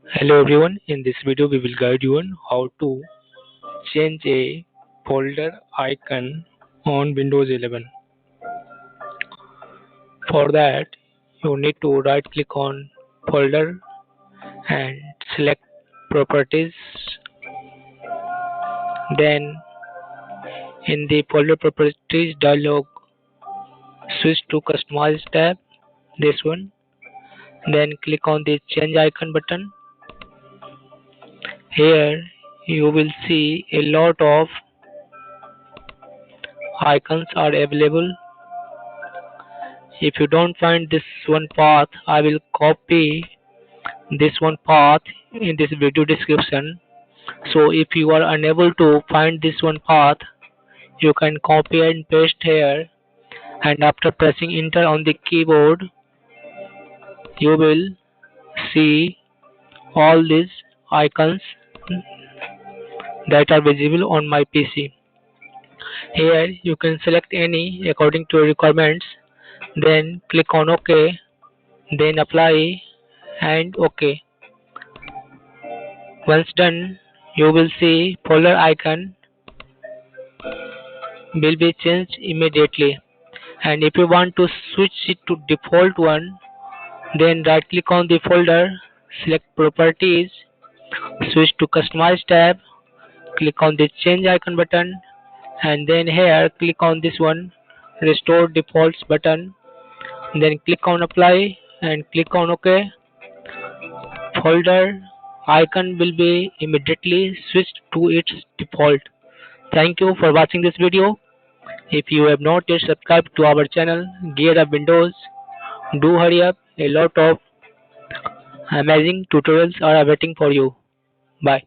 Hello everyone, in this video we will guide you on how to change a folder icon on Windows 11. For that, you need to right click on folder and select properties. Then in the folder properties dialog, switch to customize tab, this one. Then click on the change icon button. Here you will see a lot of icons are available. If you don't find this one path, I will copy this one path in this video description. So if you are unable to find this one path, you can copy and paste here, and after pressing enter on the keyboard, you will see all these icons that are visible on my PC. Here you can select any according to your requirements, then click on OK, then apply and OK. Once done, you will see folder icon will be changed immediately. And if you want to switch it to default one, then right click on the folder, select properties, switch to customize tab, click on the change icon button, and then here click on this one restore defaults button, then click on apply and click on OK. Folder icon will be immediately switched to its default. Thank you for watching this video. If you have not yet subscribed to our channel Gear Up Windows, do hurry up. A lot of amazing tutorials are awaiting for you. Bye.